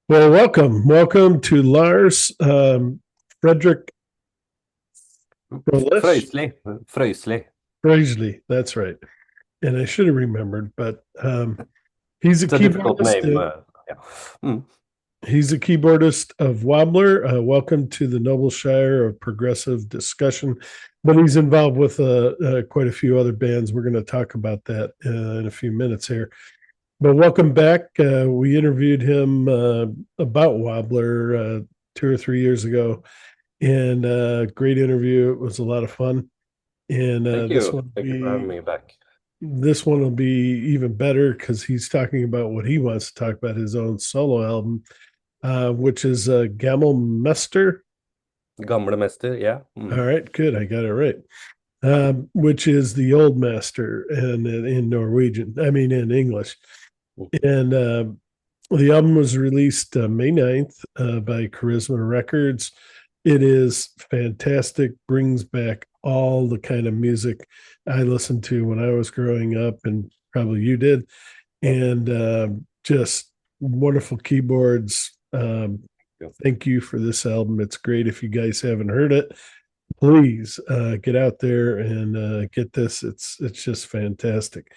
Well, welcome to Lars Fredrik Frøislie. Frøislie. Frøislie, that's right. And I should have remembered, but he's a It's a difficult keyboardist. name. Yeah. Mm. He's a keyboardist of Wobbler. Welcome to the Noble Shire of Progressive Discussion. But he's involved with quite a few other bands. We're going to talk about that in a few minutes here. But welcome back. We interviewed him about Wobbler 2 or 3 years ago, and great interview. It was a lot of fun, and Thank you. Thank you for having me back. this one will be even better because he's talking about what he wants to talk about, his own solo album, which is Gamle Mester. Gamle Mester, yeah. All right, good, I got it right. Which is the old master in Norwegian. I mean, in English. And the album was released May 9th by Charisma Records. It is fantastic, brings back all the kind of music I listened to when I was growing up, and probably you did. And just wonderful keyboards. Thank you for this album. It's great. If you guys haven't heard it, please get out there and get this. It's just fantastic.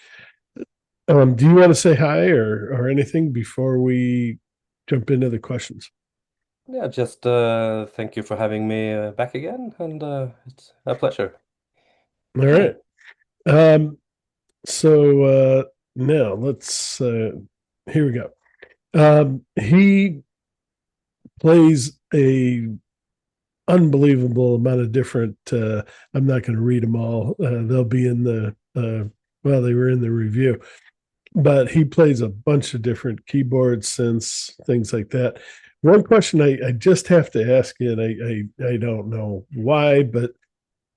Do you want to say hi or anything before we jump into the questions? Yeah, just thank you for having me back again, and it's a pleasure. All right. Um, so now let's here we go. He plays a unbelievable amount of different. I'm not going to read them all. They'll be in the well, they were in the review, but he plays a bunch of different keyboards, synths, things like that. One question I just have to ask you, and I don't know why, but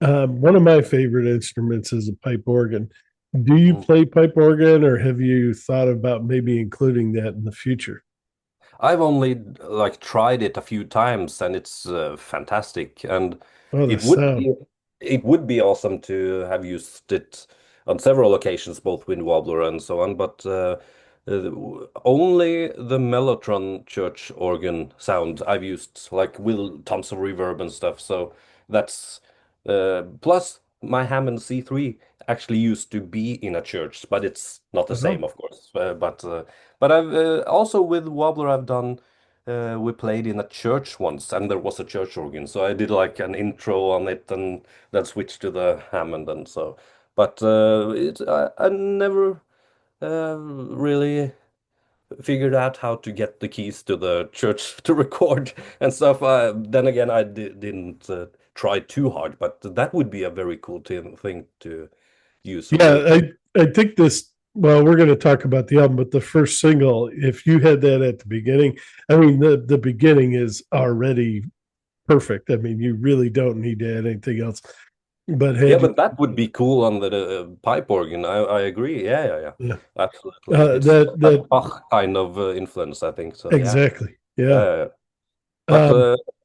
one of my favorite instruments is a pipe organ. Do you Mm. play pipe organ, or have you thought about maybe including that in the future? I've only like tried it a few times, and it's fantastic. And Oh, the it would sound. be it would be awesome to have used it on several occasions, both with Wobbler and so on. But only the Mellotron church organ sound I've used, like with tons of reverb and stuff. So that's plus my Hammond C3 actually used to be in a church, but it's not the Oh, same, of course. But I've also with Wobbler I've done. We played in a church once, and there was a church organ, so I did like an intro on it, and then switched to the Hammond, and so. But I never really figured out how to get the keys to the church to record and stuff. Then again, I didn't try too hard, but that would be a very cool thing to use with. yeah. I think this. Well, we're going to talk about the album, but the first single, if you had that at the beginning, I mean, the beginning is already perfect. I mean, you really don't need to add anything else. But Yeah, had you, but that would be cool on the pipe organ. I agree. Yeah, yeah, yeah. yeah, Absolutely. It's that that Bach kind of influence, I think. So yeah. exactly, yeah. Yeah, yeah.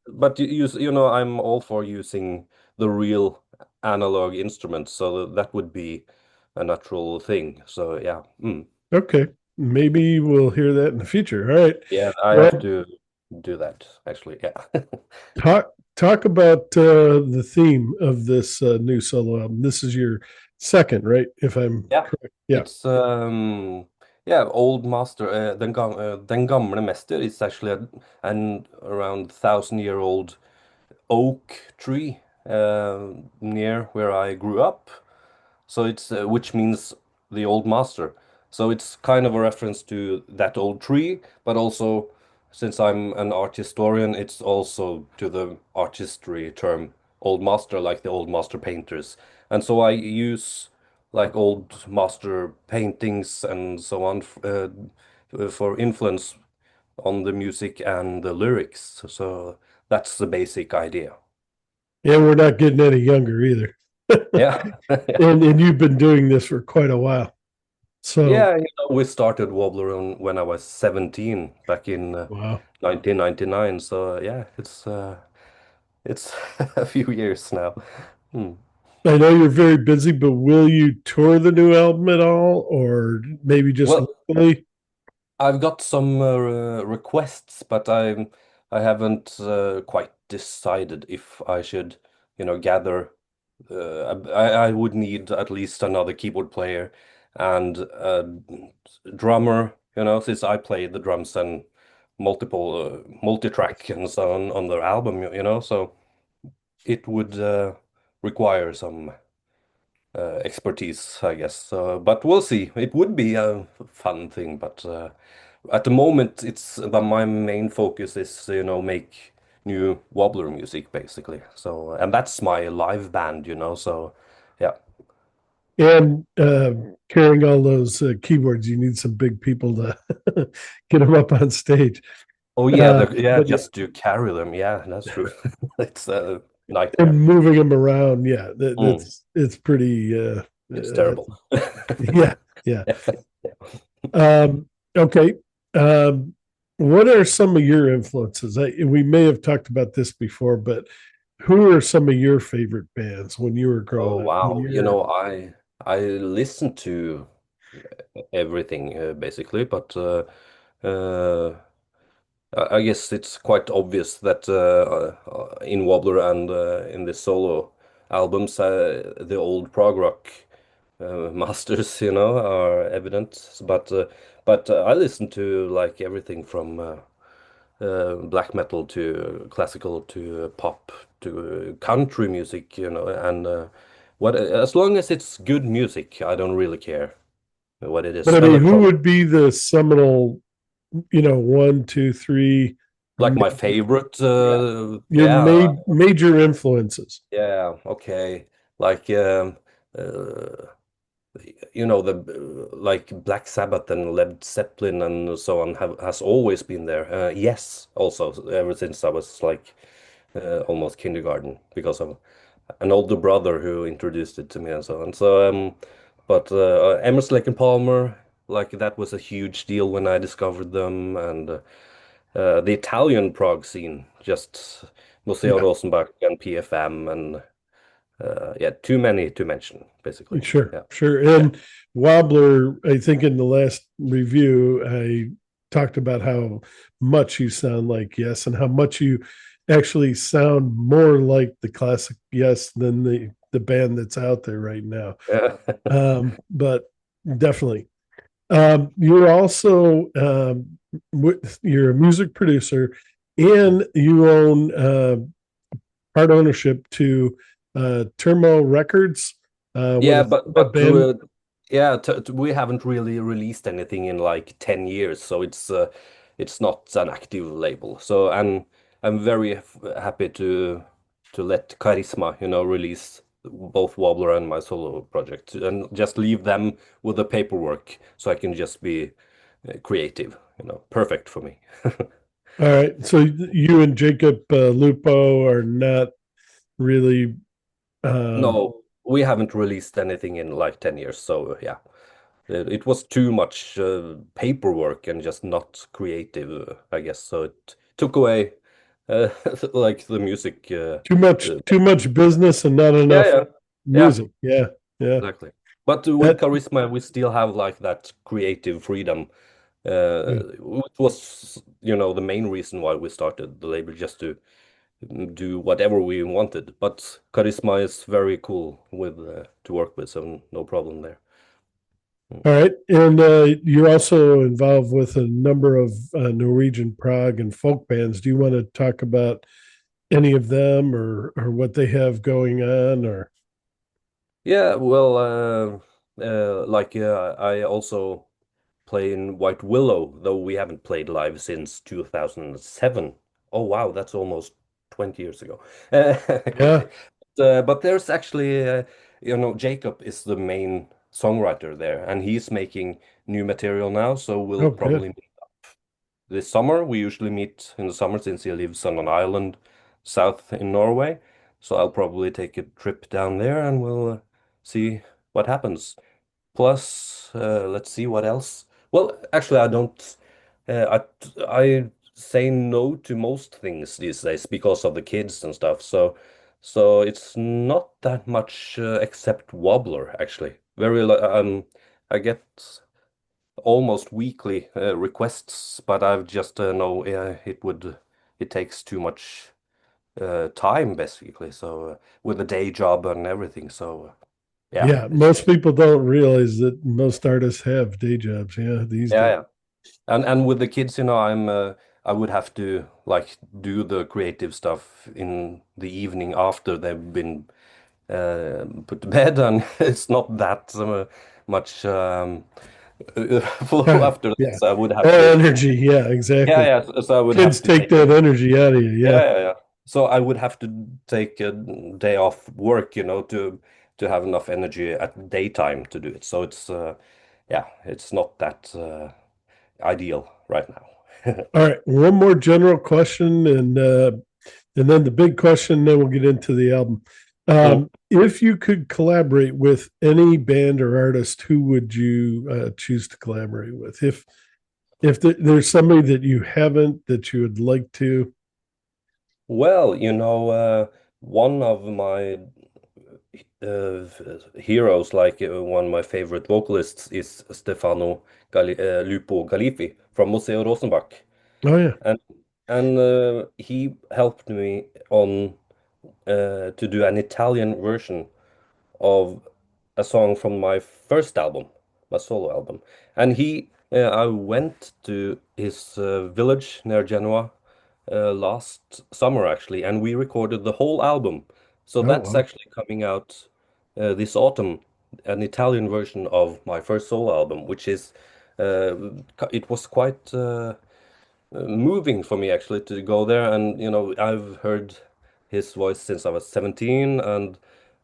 But Um, you know, I'm all for using the real analog instruments, so that would be a natural thing. So yeah. Mm. okay, maybe we'll hear that in the future. All right. Yeah, I have Well, to do that actually. Yeah. talk about the theme of this new solo album. This is your second, right? If I'm Yeah. correct. Yeah. It's yeah, Old Master, Den Gamle Mester is actually an around 1,000-year-old oak tree near where I grew up. So it's which means the old master. So it's kind of a reference to that old tree, but also since I'm an art historian, it's also to the art history term old master, like the old master painters. And so I use like old master paintings and so on for influence on the music and the lyrics. So that's the basic idea. Yeah, we're not getting any younger either. Yeah. And you've been doing this for quite a while. So Yeah, you know, we started Wobbler when I was 17 back in wow. 1999. So yeah, it's a few years now. Hmm. I know you're very busy, but will you tour the new album at all, or maybe just Well, locally? I've got some requests, but I haven't quite decided if I should, gather. I would need at least another keyboard player and a drummer, since I play the drums and multiple multi-track and so on the album, so it would require some expertise, I guess. But we'll see. It would be a fun thing, but at the moment, my main focus is, make new wobbler music basically. So, and that's my live band, so yeah. And carrying all those keyboards, you need some big people to get them up on stage. Oh yeah, yeah, But yeah, just to carry them. Yeah, that's true. It's a nightmare. and moving them around, yeah, Mm, it's pretty. it's Uh, terrible. yeah, yeah. Yeah. Um, okay. Um, what are some of your influences? We may have talked about this before, but who are some of your favorite bands when you were Oh growing up? When wow. you're I listen to everything basically, but uh, I guess it's quite obvious that in Wobbler and in the solo albums, the old prog rock masters, are evident. But I listen to like everything from black metal to classical to pop to country music, and what as long as it's good music, I don't really care what it but is. I mean, who Electronic, would be the seminal, one, two, three, like my major, favorite, yeah, your yeah. major influences? Yeah, okay. Like uh the like Black Sabbath and Led Zeppelin and so on has always been there. Yes, also ever since I was like almost kindergarten because of an older brother who introduced it to me and so on. But Emerson, Lake and Palmer, like that was a huge deal when I discovered them, and the Italian prog scene, just Museo Yeah, Rosenbach and PFM and yeah, too many to mention, basically. sure, Yeah. sure. Yeah. And Wobbler, I think in the last review, I talked about how much you sound like Yes and how much you actually sound more like the classic Yes than the band that's out there right now. Yeah. But definitely. You're also you're a music producer, and you own part ownership to Turmo Records. What Yeah, is but that band? yeah, we haven't really released anything in like 10 years, so it's not an active label. So and I'm very happy to let Charisma, release both Wobbler and my solo project and just leave them with the paperwork so I can just be creative, perfect for me. All right, so you and Jacob Lupo are not really. Um, No, we haven't released anything in like 10 years, so yeah. It was too much paperwork and just not creative, I guess. So it took away uh, like the music. Uh, too much business and not yeah, enough yeah, yeah, music. Yeah, yeah. exactly. But with That Charisma, we still have like that creative freedom. yeah. Which was, the main reason why we started the label, just to do whatever we wanted. But Charisma is very cool with to work with, so no problem there. Mm. All right, and you're also involved with a number of Norwegian prog and folk bands. Do you want to talk about any of them or what they have going on? Or Yeah, well, like I also play in White Willow, though we haven't played live since 2007. Oh wow, that's almost 20 years ago. yeah, Crazy. But there's actually, Jacob is the main songwriter there, and he's making new material now, so we'll oh good. probably meet this summer. We usually meet in the summer since he lives on an island south in Norway. So I'll probably take a trip down there and we'll see what happens. Plus, let's see what else. Well, actually, I don't. I say no to most things these days because of the kids and stuff. So it's not that much except Wobbler actually. I get almost weekly requests, but I've just no, it takes too much time basically. So with the day job and everything, so yeah, Yeah, it's most people don't realize that most artists have day jobs. Yeah, these yeah, days. yeah. And with the kids, I would have to like do the creative stuff in the evening after they've been put to bed, and it's not that much flow Time. after that. Yeah. So I would have to, Energy. Yeah, yeah, exactly. yeah. So I would Kids have to take take that energy out of you. Yeah. yeah, yeah, yeah. So I would have to take a day off work, to have enough energy at daytime to do it. So it's yeah, it's not that ideal right now. All right. One more general question, and then the big question. Then we'll get into the album. Mm. If you could collaborate with any band or artist, who would you choose to collaborate with? If there's somebody that you haven't that you would like to. Well, one of my uh, heroes, like one of my favorite vocalists, is Stefano Lupo Galifi from Museo Rosenbach, Oh yeah. and he helped me on to do an Italian version of a song from my first album, my solo album. And I went to his village near Genoa last summer actually, and we recorded the whole album. So Oh that's wow. actually coming out this autumn, an Italian version of my first solo album, which is uh, it was quite moving for me actually to go there. And I've heard his voice since I was 17, and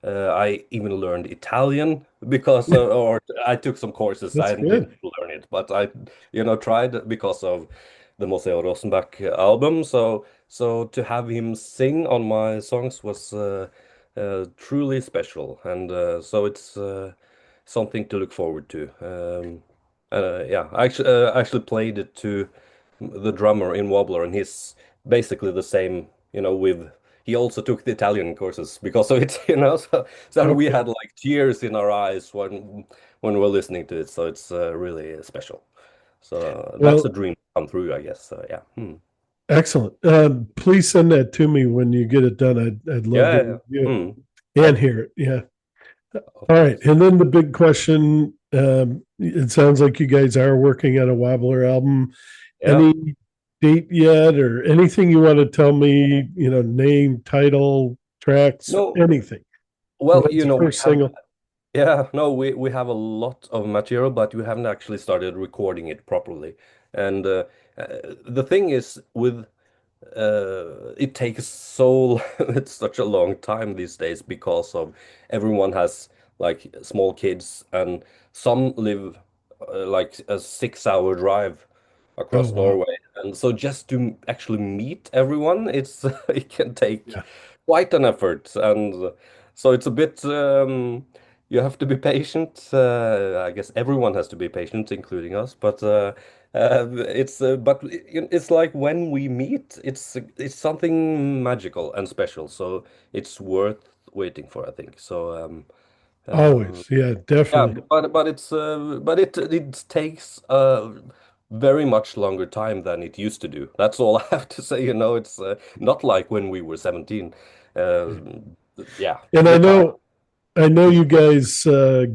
I even learned Italian because or I took some courses. That's I didn't good. learn it, but I tried because of the Museo Rosenbach album. So to have him sing on my songs was truly special, and so it's something to look forward to. Yeah, I actually played it to the drummer in Wobbler, and he's basically the same, with he also took the Italian courses because of it, so we Okay. had like tears in our eyes when we're listening to it, so it's really special. So that's a Well, dream come through, I guess. So yeah. Hmm. excellent. Please send that to me when you get it done. I'd love to Yeah, yeah, review yeah. it Hmm. and Of hear it. Yeah. of All right. course. And then the big question. It sounds like you guys are working on a Wobbler album. Yeah. Any date yet, or anything you want to tell me? Name, title, tracks, No, anything. well, When's the we first have single? yeah, no, we have a lot of material, but we haven't actually started recording it properly. And the thing is, with it takes so it's such a long time these days because of everyone has like small kids, and some live like a 6 hour drive Oh across wow. Norway, and so just to actually meet everyone, it's it can take Yeah. quite an effort, and so it's a bit you have to be patient. I guess everyone has to be patient, including us, but it's like when we meet, it's something magical and special. So it's worth waiting for, I think. So Always. Yeah, yeah, definitely. but it takes very much longer time than it used to do. That's all I have to say. It's not like when we were 17. Uh, yeah, And the time. I know you guys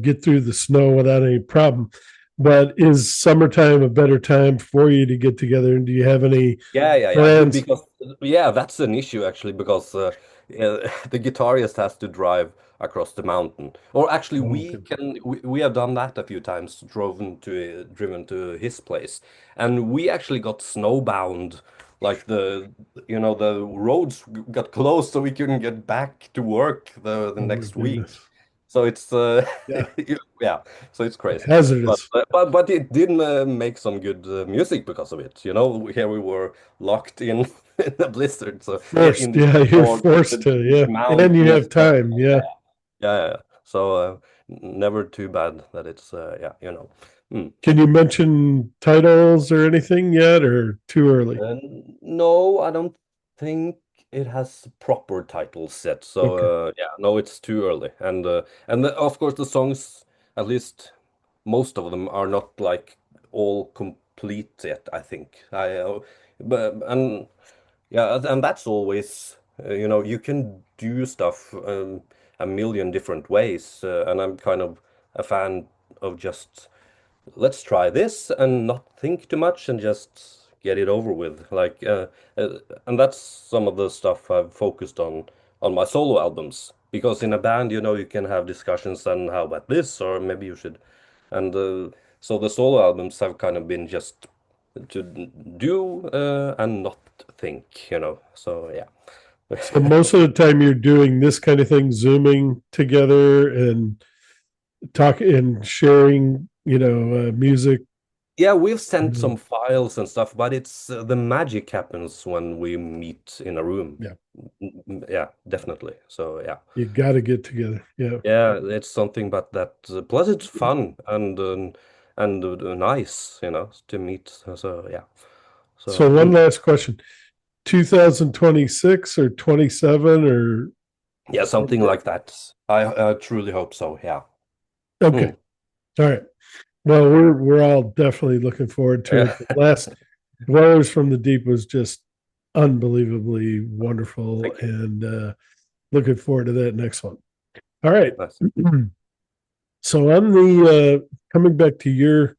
get through the snow without any problem, but is summertime a better time for you to get together? And do you have any Yeah, yeah, yeah. plans? Because yeah, that's an issue actually because the guitarist has to drive across the mountain. Or actually, Oh, okay. we have done that a few times, driven to his place, and we actually got snowbound. Like the roads got closed, so we couldn't get back to work the Oh my next week. goodness. So it's Yeah, yeah, so it's crazy. But hazardous. but it did make some good music because of it. Here we were locked in in a blizzard, so in Forced. the Yeah, you're fjord, forced the to. Yeah, and you mountainous have time. Yeah. yeah, yeah. So never too bad that it's Mm. Can you mention titles or anything yet, or too early? No, I don't think it has proper title set. So Okay. yeah, no, it's too early. And of course the songs, at least most of them, are not like all complete yet, I think. But and yeah, and that's always, you can do stuff a million different ways, and I'm kind of a fan of just let's try this and not think too much and just get it over with. Uh, and that's some of the stuff I've focused on my solo albums. Because in a band, you can have discussions and how about this, or maybe you should. And so the solo albums have kind of been just to do and not think. So yeah. So most of the time you're doing this kind of thing, zooming together and talking and sharing, music. Yeah, we've sent Mhm. some files and stuff, but it's the magic happens when we meet in a room. Yeah, Yeah, definitely. So yeah, you got to get together. Yeah. yeah, it's something, but that plus it's fun and nice, to meet. So yeah, So so one last question: 2026 or 27 or yeah, something like that. I truly hope so. Yeah. okay. Mm. All right. Well, we're all definitely looking forward to Yeah. it. The last Dwellers from the Deep was just unbelievably wonderful, Thank you. and looking forward to that next one. All right. Nice. So on the coming back to your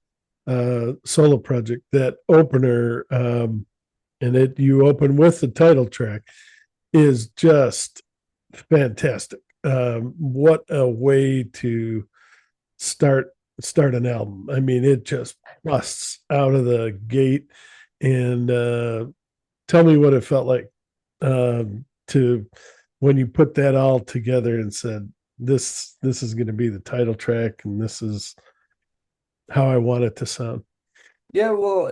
solo project, that opener, and it you open with the title track is just fantastic. What a way to start start an album. I mean, it just busts out of the gate. And tell me what it felt like to when you put that all together and said, "This is going to be the title track, and this is how I want it to sound." Yeah, well,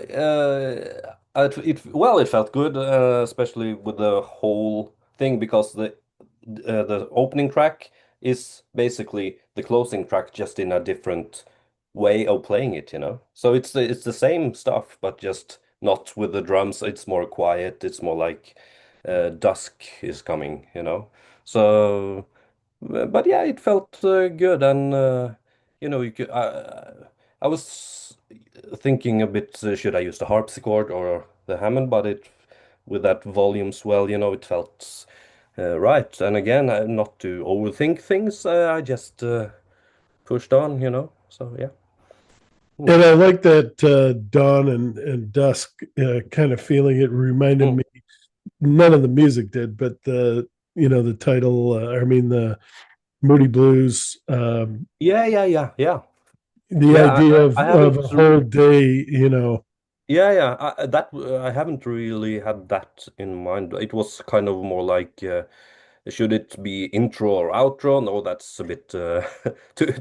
it felt good, especially with the whole thing because the opening track is basically the closing track, just in a different way of playing it. So it's the same stuff, but just not with the drums. It's more quiet. It's more like dusk is coming. So. But yeah, it felt good, and you could. I was thinking a bit, should I use the harpsichord or the Hammond? But with that volume swell, it felt right. And again, not to overthink things, I just pushed on. So yeah. Hmm. And I like that dawn and dusk kind of feeling. It reminded Hmm. me. None of the music did, but the title. I mean the Moody Blues. Yeah, yeah, yeah, yeah, The yeah. idea I of haven't. a whole day. Yeah, yeah. I haven't really had that in mind. It was kind of more like. Should it be intro or outro? No, that's a bit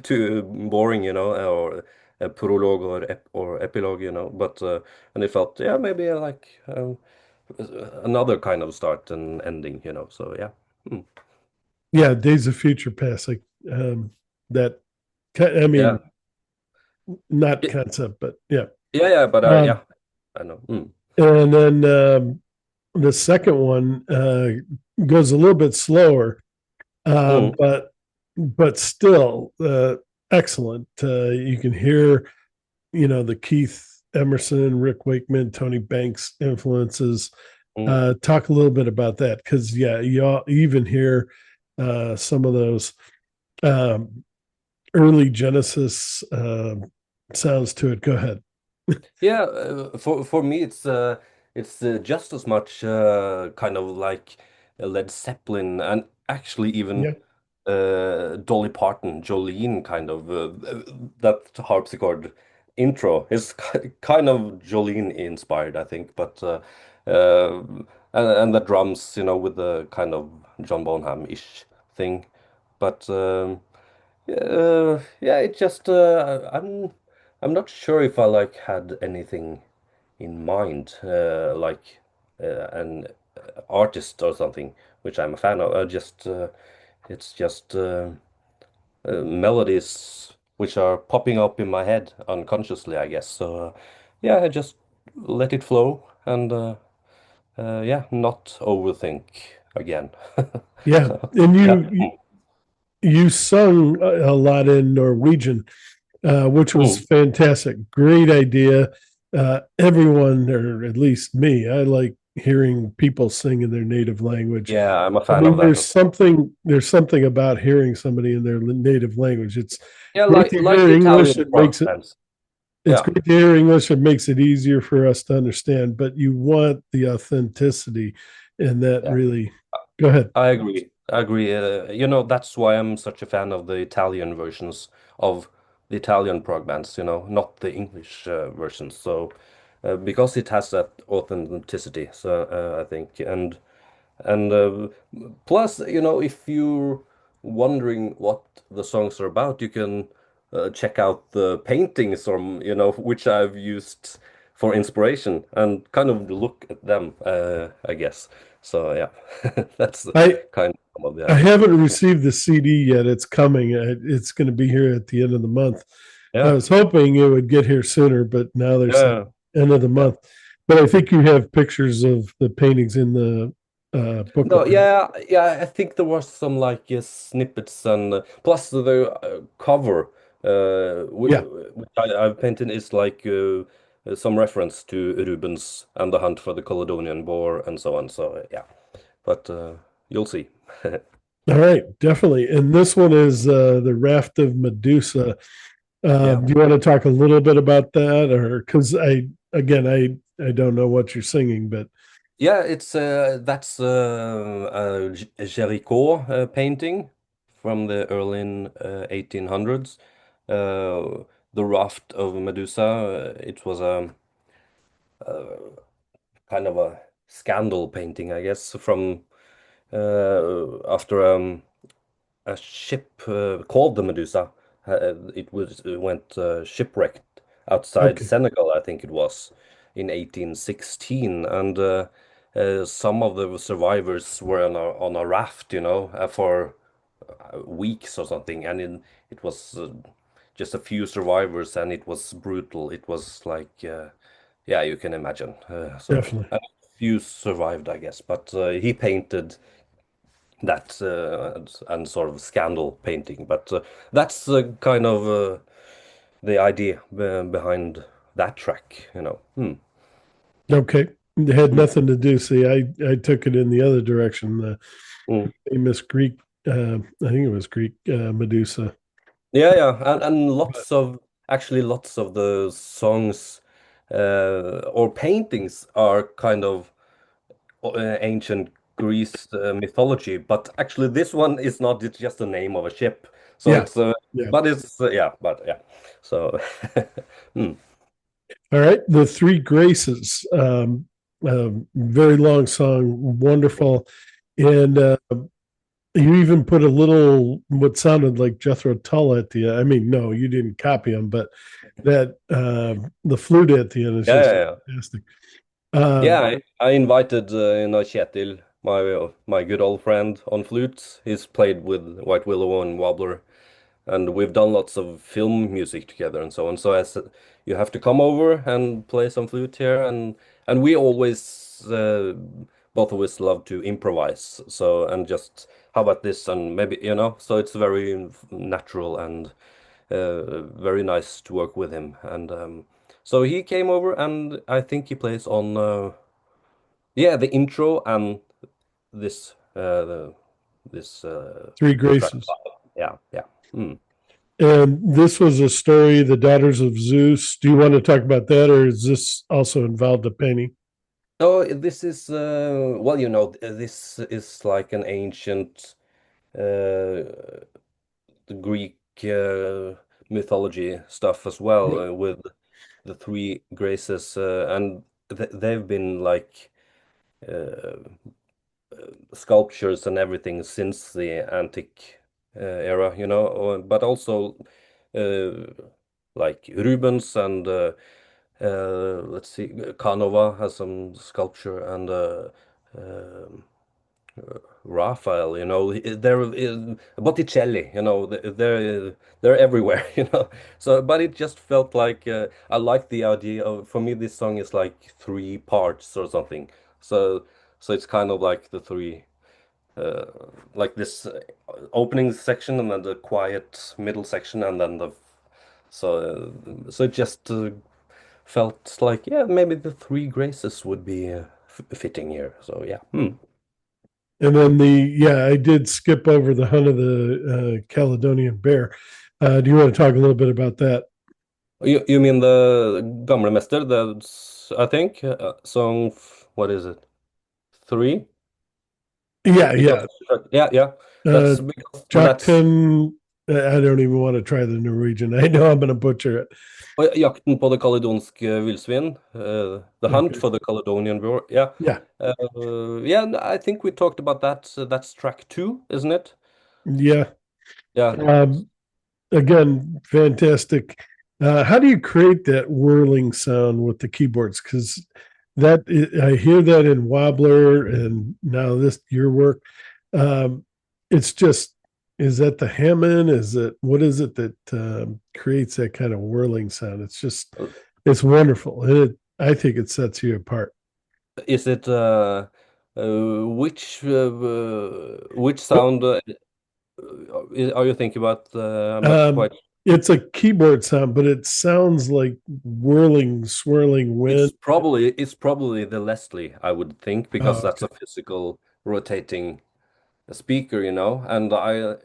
too boring, or a prologue or epilogue. But and it felt, yeah, maybe like another kind of start and ending. So yeah. Hmm. Yeah, Days of Future Past, like that. I Yeah. mean, not Y- concept, but yeah. Yeah, yeah, but Um, yeah, I know. Hmm. and then the second one goes a little bit slower, Hmm. but still excellent. You can hear, the Keith Emerson, Rick Wakeman, Tony Banks influences. Hmm. Talk a little bit about that because yeah, you even hear some of those um, early Genesis sounds to it. Go ahead. Yeah, for me it's just as much kind of like Led Zeppelin, and actually even Yeah, Dolly Parton, Jolene kind of that harpsichord intro is kind of Jolene inspired, I think, but uh, and the drums, with the kind of John Bonham-ish thing, but yeah, it just I'm not sure if I like had anything in mind, like an artist or something, which I'm a fan of. It's just melodies which are popping up in my head unconsciously, I guess. So yeah, I just let it flow and yeah, not overthink again. yeah, So and yeah. you sung a lot in Norwegian. which was Mm. fantastic. Great idea. Everyone, or at least me, I like hearing people sing in their native language. Yeah, I'm a I fan of mean, that as well. there's something about hearing somebody in their native language. It's Yeah, great to like hear English. Italian It rock makes it bands. it's Yeah. great to hear English. It makes it easier for us to understand, but you want the authenticity, and that Yeah. really. Go ahead. I agree. I agree. That's why I'm such a fan of the Italian versions of the Italian prog bands, not the English versions. So, because it has that authenticity, so I think, and plus, if you're wondering what the songs are about, you can check out the paintings from, which I've used for inspiration and kind of look at them, I guess. So yeah, that's I kind of some of the I idea. haven't received the CD yet. It's coming. It's going to be here at the end of the month. I Yeah, was hoping it would get here sooner, but now they're saying yeah, end of the yeah. month. But I think you have pictures of the paintings in the No, booklet. yeah. I think there was some like snippets and plus the cover, Yeah, which I've painted is like some reference to Rubens and the hunt for the Caledonian boar and so on. So yeah, but you'll see. all right, definitely. And this one is the Raft of Medusa. Yeah, Do you want to talk a little bit about that, or because I don't know what you're singing, but yeah. It's that's a Jericho painting from the early 1800s. The Raft of Medusa. It was kind of a scandal painting, I guess, from after a ship called the Medusa. It went shipwrecked outside okay, Senegal, I think it was, in 1816, and some of the survivors were on a raft, for weeks or something, and it was just a few survivors, and it was brutal. It was like, yeah, you can imagine. So definitely. and a few survived, I guess, but he painted that and sort of scandal painting. But that's kind of the idea behind that track, Okay. It had Mm. nothing to do. See, I took it in the other direction. The Mm. famous Greek, I think it was Greek Medusa. Yeah, yeah, and But lots of the songs or paintings are kind of ancient Greece mythology, but actually this one is not. It's just the name of a ship. So yeah, it's yeah. but it's yeah, but yeah. So hmm. All right. The Three Graces, very long song, wonderful. And you even put a little, what sounded like Jethro Tull at the end. I mean, no, you didn't copy him, but that the flute at the end is Yeah, just yeah, yeah. fantastic. Um, Yeah, I invited Kjetil, my good old friend on flute. He's played with White Willow and Wobbler, and we've done lots of film music together and so on. So I said, you have to come over and play some flute here, and we always both of us love to improvise. So and just how about this and maybe so it's very natural and very nice to work with him. And so he came over, and I think he plays on yeah, the intro and this this Three track. Graces. Yeah, yeah. Hmm. And this was a story, The Daughters of Zeus. Do you want to talk about that, or is this also involved a painting? Oh, this is well, this is like an ancient uh, Greek mythology stuff as well Yep. with the three graces, and they've been like uh, sculptures and everything since the antique era, but also uh, like Rubens and let's see, Canova has some sculpture and um Raphael, they're Botticelli, they're everywhere, So, but it just felt like I like the idea of. For me, this song is like three parts or something. So, so it's kind of like the three, uh, like this opening section and then the quiet middle section and then So it just felt like, yeah, maybe the three graces would be f fitting here. So yeah. Hmm. And then I did skip over the hunt of the Caledonian bear. Do you want to talk a little bit about that? You mean the Gamle Mester? That's, I think, song, what is it? Three? Yeah, Because yeah. yeah, yeah. Uh, That's because that's Jakten, I don't even want to try the Norwegian. I know I'm going to butcher it. jakten på det kaledonske villsvin. The Hunt Okay. for the Caledonian Boar. Yeah. Yeah. Yeah, I think we talked about that. That's track two, isn't it? Yeah. Yeah. Um, Again, fantastic. How do you create that whirling sound with the keyboards? Because I hear that in wobbler, and now this your work. Um, it's just, is that the Hammond? Is it, what is it that creates that kind of whirling sound? It's just, it's wonderful, and I think it sets you apart. Is it which sound are you thinking about? I'm not Um, quite. it's a keyboard sound, but it sounds like whirling, swirling wind. It's probably the Leslie, I would think, because Oh, that's okay. a physical rotating speaker, and I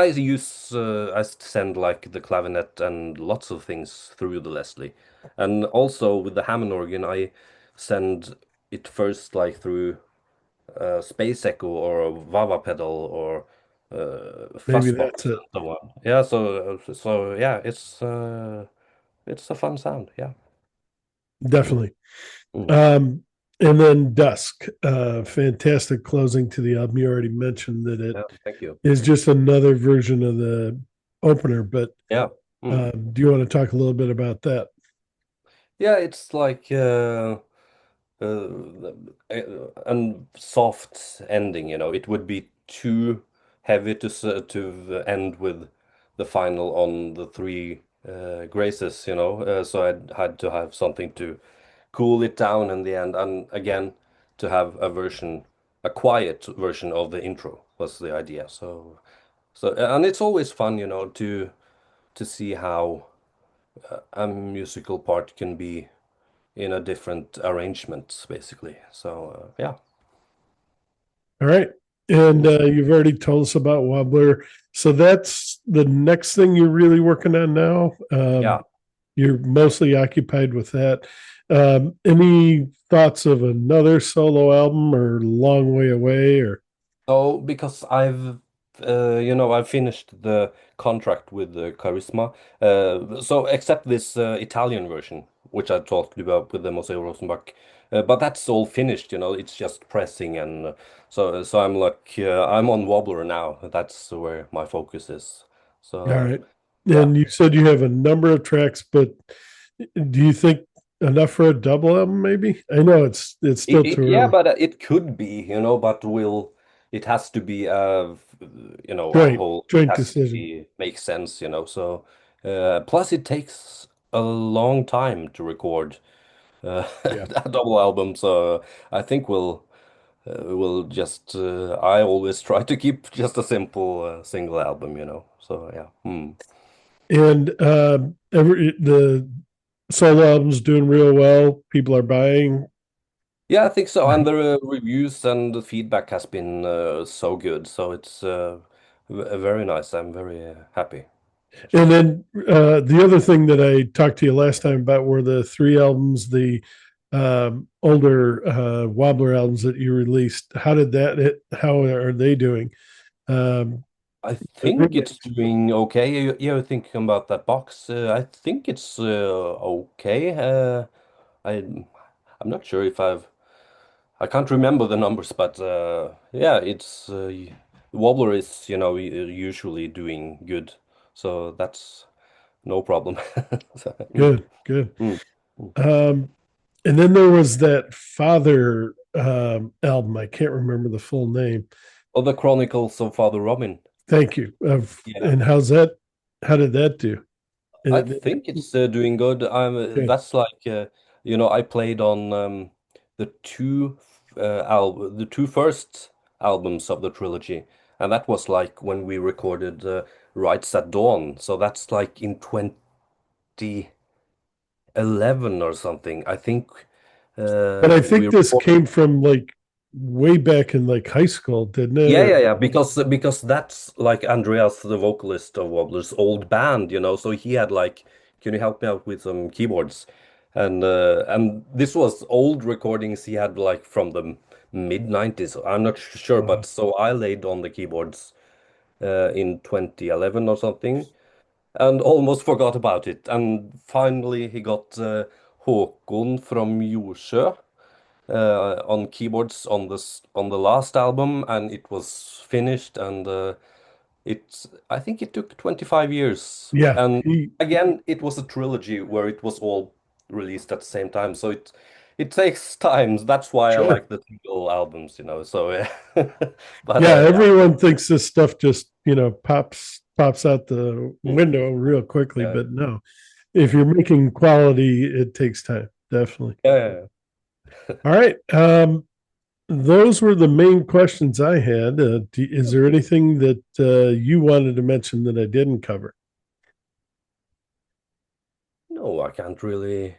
use I send like the clavinet and lots of things through the Leslie, and also with the Hammond organ, I send it first like through Space Echo or a Vava pedal or Maybe Fuzzbox that's it. and so on. Yeah, so yeah, it's a fun sound. Yeah. Mm, Definitely. mm. Um, and then Dusk, fantastic closing to the album. You already mentioned that it Yeah, thank you. is just another version of the opener, but Yeah. Mm. do you want to talk a little bit about that? Yeah, it's like and soft ending, it would be too heavy to end with the final on the three graces, so I had to have something to cool it down in the end, and again to have a quiet version of the intro was the idea. So and it's always fun, to see how a musical part can be in a different arrangement, basically. So yeah. All right. And Mm. you've already told us about Wobbler. So that's the next thing you're really working on now. Yeah. You're mostly occupied with that. Any thoughts of another solo album or long way away or? So because I've finished the contract with Charisma. So except this Italian version, which I talked about with the Moseo Rosenbach, but that's all finished. It's just pressing, and so I'm like I'm on Wobbler now. That's where my focus is. All So right. yeah. And you said you have a number of tracks, but do you think enough for a double album? Maybe. I know it's still too Yeah, early. but it could be, but it has to be a Joint whole, it joint has to decision. be make sense, so plus it takes a long time to record Yeah. a double album, so I think we'll just I always try to keep just a simple single album, so yeah. Hmm. And the solo album's doing real well. People are buying. Yeah, I think so. And the reviews and the feedback has been so good. So it's very nice. I'm very happy, And actually. then the other thing that I talked to you last time about were the three albums, the older Wobbler albums that you released. How did that hit? How are they doing? Um, I the think it's remix. doing okay. You're thinking about that box. I think it's okay. I'm not sure if I can't remember the numbers, but yeah, it's Wobbler is, usually doing good. So that's no problem. So, Good, good. mm, mm. Um, and then there was that Father album. I can't remember the full name. Oh, the Chronicles of Father Robin. Thank you. Yeah, And how's that? How did that do? I And think it's doing good. okay, That's like I played on the two first albums of the trilogy, and that was like when we recorded Rights at Dawn. So that's like in 2011 or something. I think But I we think this recorded. came from like way back in like high school, didn't it? Yeah, Or yeah, yeah. Because that's like Andreas, the vocalist of Wobbler's old band, you know. So he had like, can you help me out with some keyboards? And this was old recordings he had like from the mid 90s. I'm not sure, but so I laid on the keyboards in 2011 or something and almost forgot about it. And finally he got Håkon from Jorsjö on keyboards on on the last album, and it was finished. And I think it took 25 years. yeah, And again, it was a trilogy where it was all released at the same time. So it takes time. That's why I sure. like the single albums, you know. So but Yeah, yeah, everyone thinks this stuff just, pops out the mm, window real quickly, yeah, but no. If you're making quality, it takes time, definitely. yeah, yeah. All right. Those were the main questions I had. Is there Okay. anything that you wanted to mention that I didn't cover? No, I can't really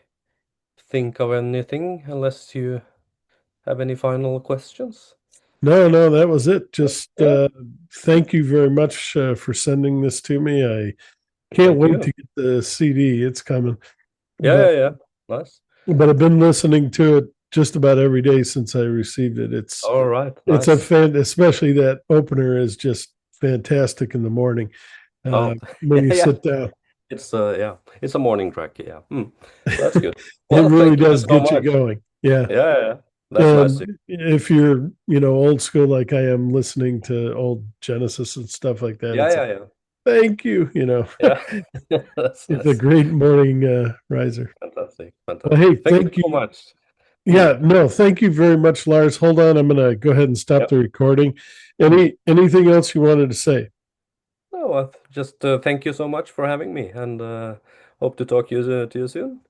think of anything unless you have any final questions. No, no, that was it. Just Yeah, thank you very much for sending this to me. I can't thank wait you. to get the CD. It's coming. Yeah, But yeah, yeah. Nice. but I've been listening to it just about every day since I received it. All right, It's a nice. fan, especially that opener is just fantastic in the morning Oh, when yeah, you yeah. sit down. It's a morning track. Yeah. That's good. It Well, really thank you does so get you much. going. Yeah. Yeah, yeah, yeah. That's nice And to. if you're, old school like I am, listening to old Genesis and stuff like that, Yeah, it's like, yeah, yeah. thank you. Yeah. That's It's a nice. great morning riser. Fantastic. Well, hey, Fantastic. Thank you thank so you. much. Hmm. Yeah, no, thank you very much, Lars. Hold on, I'm gonna go ahead and stop Yep. the recording. Hmm. Anything else you wanted to say? No, just thank you so much for having me, and hope to talk to you soon.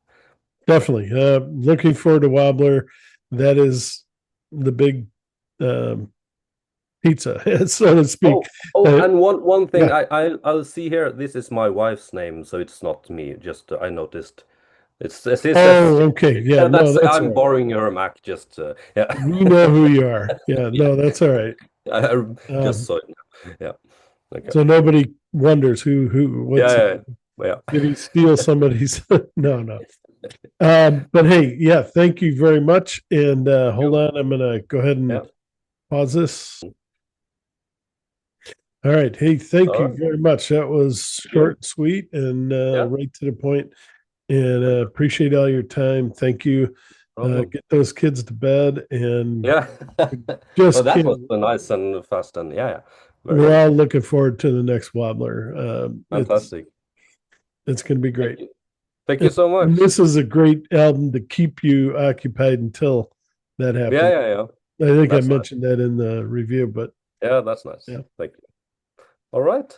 Definitely. Looking forward to Wobbler. That is the big um, pizza, so to speak. Oh, Uh, and one thing yeah. I'll see here. This is my wife's name, so it's not me. Just I noticed. It says Oh, okay. Yeah. No, that's that's all I'm right. borrowing her Mac. Just yeah, We know who you are. Yeah. yeah. No, that's all right. Just Um, so you know. Yeah. Okay. so nobody wonders Yeah, what's yeah, yeah. did he steal somebody's? No, no. But hey, yeah, thank you very much. And hold You. on, I'm gonna go ahead Yeah. and pause this. All right. Hey, thank All you right. very much. That was Thank short you. and sweet and Yeah. right to the point. And Fantastic. appreciate all your time. Thank you. Problem. Get those kids to bed, and Yeah. Well, just that was can't. nice and fast and yeah, yeah. Very We're good. all looking forward to the next Wobbler. Fantastic. It's going to be Thank great. you. Thank you And so much. this is a great album to keep you occupied until that Yeah, happens. yeah, yeah. I think I That's nice. mentioned that in the review, but Yeah, that's nice. yeah. Thank you. All right.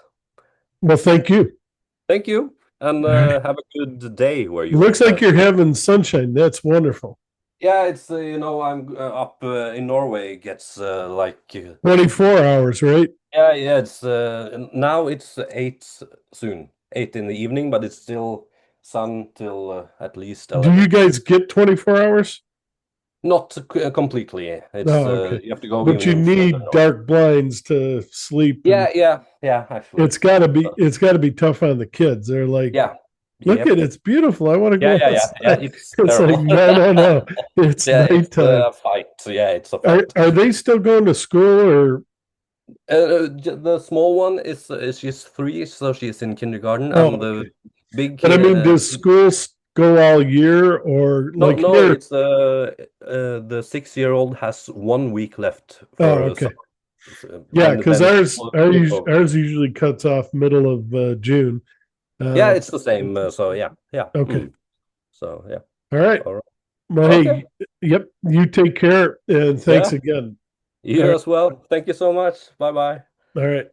Well, thank you. Thank you. And All right. have a good day where you Looks are. like you're having sunshine. That's wonderful. Yeah, it's I'm up in Norway. It gets 24 hours, right? yeah, yeah. It's now it's 8 soon, 8 in the evening, but it's still sun till at least Do you 11. guys get 24 hours? Not completely. It's Oh, okay. you have to go But you even further need north. dark blinds to sleep, and Yeah, yeah, yeah. Actually, it's gotta be tough on the kids. They're like, yeah, look at yep. it, it's beautiful. I want to Yeah, go yeah, yeah, yeah. outside. It's It's like, terrible. no, no, no. It's Yeah, it's nighttime. a fight. Yeah, it's a Are fight. they still going to school or The small one is she's 3, so she's in kindergarten, oh, and the okay. big But I kid, mean, does schools go all year or no, like no, here? it's the 6-year-old has 1 week left Oh, for okay. summer, Yeah, and because then it will flip over. ours usually cuts off middle of June. Yeah, Uh, it's the same. So yeah, yeah. okay. So yeah, All right. all right. Well, Okay. hey, yep. You take care and thanks Yeah, again. All you right. as well. Thank you so much. Bye bye. All right.